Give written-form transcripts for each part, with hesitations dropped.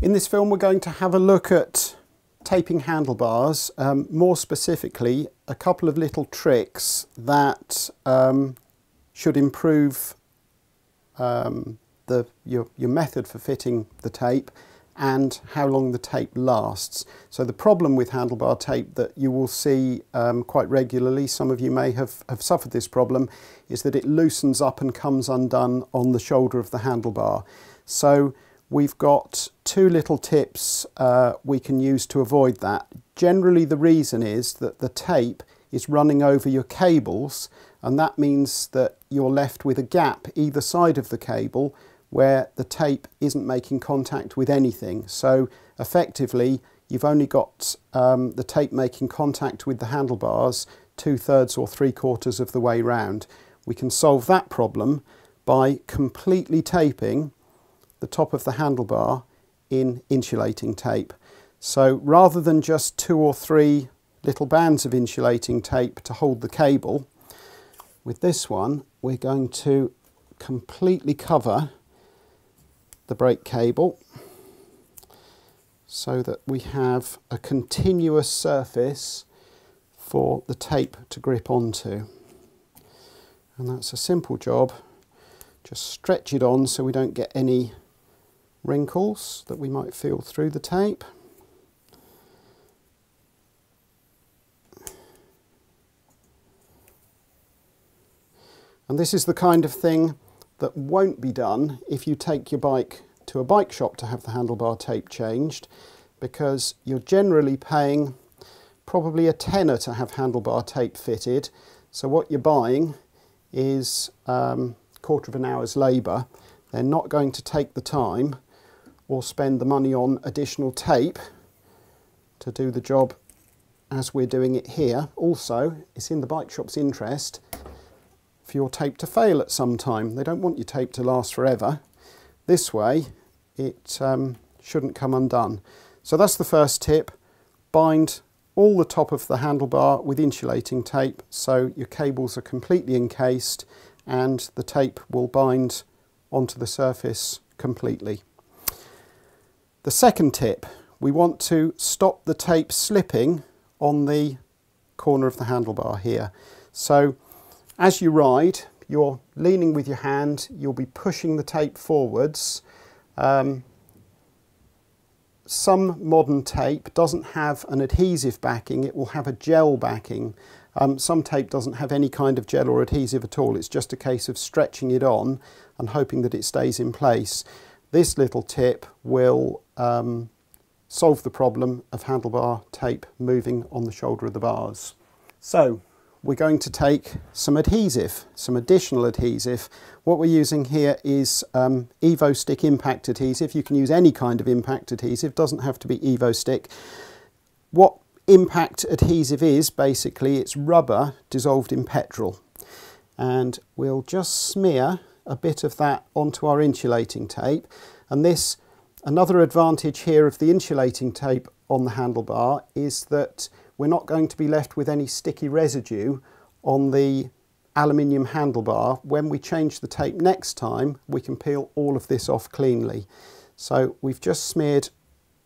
In this film we're going to have a look at taping handlebars, more specifically a couple of little tricks that should improve your method for fitting the tape and how long the tape lasts. So the problem with handlebar tape that you will see quite regularly, some of you may have suffered this problem, is that it loosens up and comes undone on the shoulder of the handlebar. So we've got two little tips we can use to avoid that. Generally the reason is that the tape is running over your cables, and that means that you're left with a gap either side of the cable where the tape isn't making contact with anything. So effectively you've only got the tape making contact with the handlebars 2/3 or 3/4 of the way round. We can solve that problem by completely taping the top of the handlebar in insulating tape. So rather than just 2 or 3 little bands of insulating tape to hold the cable, with this one we're going to completely cover the brake cable so that we have a continuous surface for the tape to grip onto. And that's a simple job. Just stretch it on so we don't get any wrinkles that we might feel through the tape. And this is the kind of thing that won't be done if you take your bike to a bike shop to have the handlebar tape changed, because you're generally paying probably a tenner to have handlebar tape fitted. So what you're buying is quarter of an hour's labour. They're not going to take the time or spend the money on additional tape to do the job as we're doing it here. Also, it's in the bike shop's interest for your tape to fail at some time. They don't want your tape to last forever. This way it shouldn't come undone. So that's the first tip. Bind all the top of the handlebar with insulating tape so your cables are completely encased and the tape will bind onto the surface completely. The second tip, we want to stop the tape slipping on the corner of the handlebar here. So as you ride, you're leaning with your hand, you'll be pushing the tape forwards. Some modern tape doesn't have an adhesive backing, it will have a gel backing. Some tape doesn't have any kind of gel or adhesive at all, it's just a case of stretching it on and hoping that it stays in place. This little tip will solve the problem of handlebar tape moving on the shoulder of the bars. So we're going to take some adhesive, some additional adhesive. What we're using here is Evo Stick impact adhesive. You can use any kind of impact adhesive, doesn't have to be Evo Stick. What impact adhesive is, basically, it's rubber dissolved in petrol. And we'll just smear a bit of that onto our insulating tape. And this, another advantage here of the insulating tape on the handlebar is that we're not going to be left with any sticky residue on the aluminium handlebar. When we change the tape next time, we can peel all of this off cleanly. So we've just smeared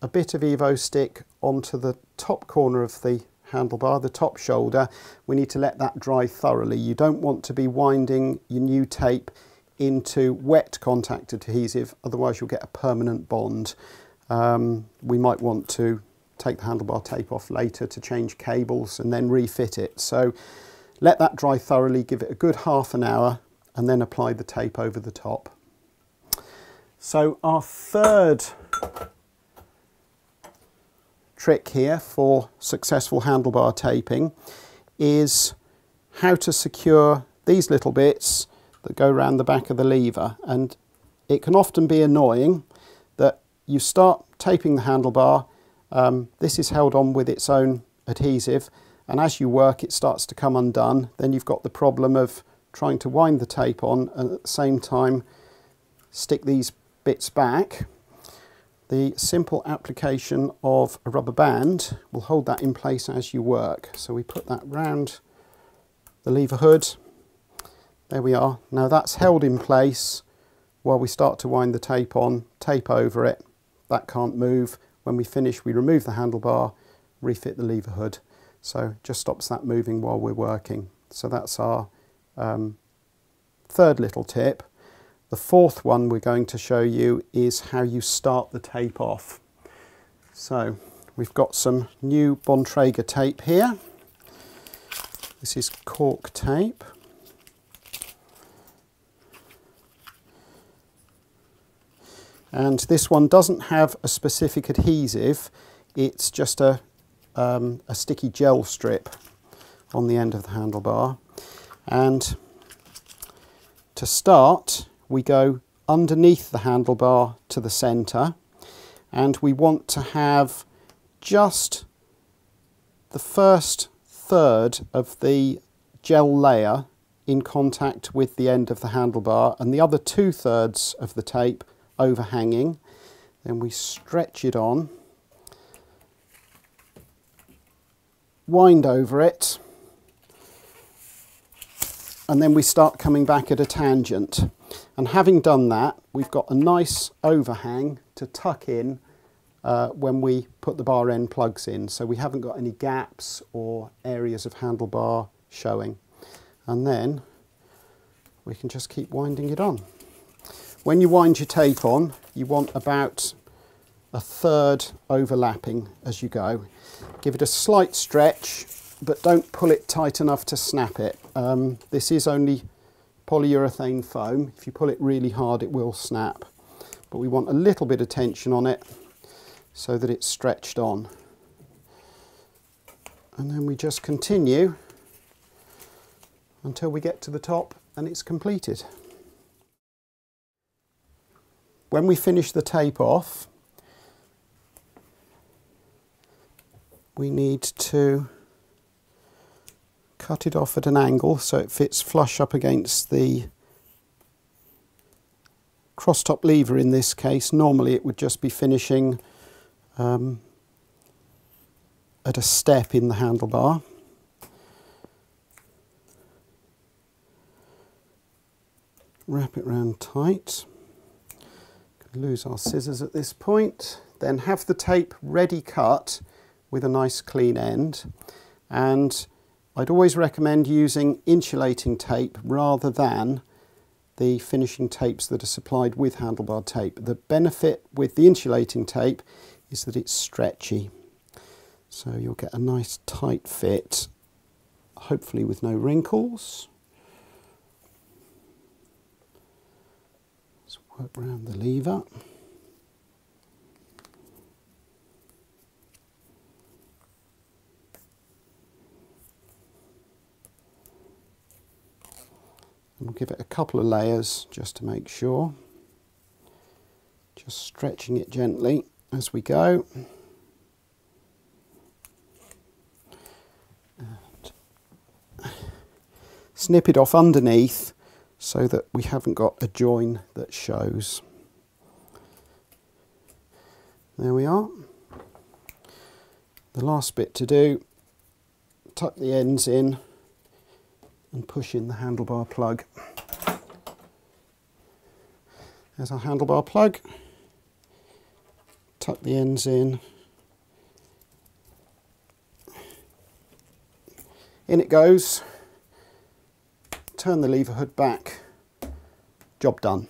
a bit of Evo Stick onto the top corner of the handlebar, the top shoulder. We need to let that dry thoroughly. You don't want to be winding your new tape into wet contact adhesive, otherwise you'll get a permanent bond. We might want to take the handlebar tape off later to change cables and then refit it. So let that dry thoroughly, give it a good half an hour and then apply the tape over the top. So our third trick here for successful handlebar taping is how to secure these little bits that go around the back of the lever. And it can often be annoying that you start taping the handlebar, this is held on with its own adhesive, and as you work it starts to come undone. Then you've got the problem of trying to wind the tape on and at the same time stick these bits back. The simple application of a rubber band will hold that in place as you work. So we put that round the lever hood. There we are. Now that's held in place while we start to wind the tape on, tape over it, that can't move. When we finish, we remove the handlebar, refit the lever hood. So just stops that moving while we're working. So that's our third little tip. The fourth one we're going to show you is how you start the tape off. So we've got some new Bontrager tape here. This is cork tape. And this one doesn't have a specific adhesive, it's just a sticky gel strip on the end of the handlebar. And to start, we go underneath the handlebar to the centre, and we want to have just the first third of the gel layer in contact with the end of the handlebar and the other 2/3 of the tape overhanging. Then we stretch it on, wind over it, and then we start coming back at a tangent. And having done that, we've got a nice overhang to tuck in when we put the bar end plugs in, so we haven't got any gaps or areas of handlebar showing. And then we can just keep winding it on. When you wind your tape on, you want about a third overlapping as you go. Give it a slight stretch, but don't pull it tight enough to snap it. This is only polyurethane foam. If you pull it really hard, it will snap. But we want a little bit of tension on it so that it's stretched on. And then we just continue until we get to the top and it's completed. When we finish the tape off, we need to cut it off at an angle so it fits flush up against the cross-top lever in this case. Normally it would just be finishing at a step in the handlebar. Wrap it round tight. Lose our scissors at this point. Then have the tape ready cut with a nice clean end, and I'd always recommend using insulating tape rather than the finishing tapes that are supplied with handlebar tape. The benefit with the insulating tape is that it's stretchy, so you'll get a nice tight fit, hopefully with no wrinkles. Let's work around the lever. And we'll give it a couple of layers just to make sure. Just stretching it gently as we go. And snip it off underneath so that we haven't got a join that shows. There we are. The last bit to do, tuck the ends in and push in the handlebar plug. There's our handlebar plug. Tuck the ends in. In it goes. Turn the lever hood back. Job done.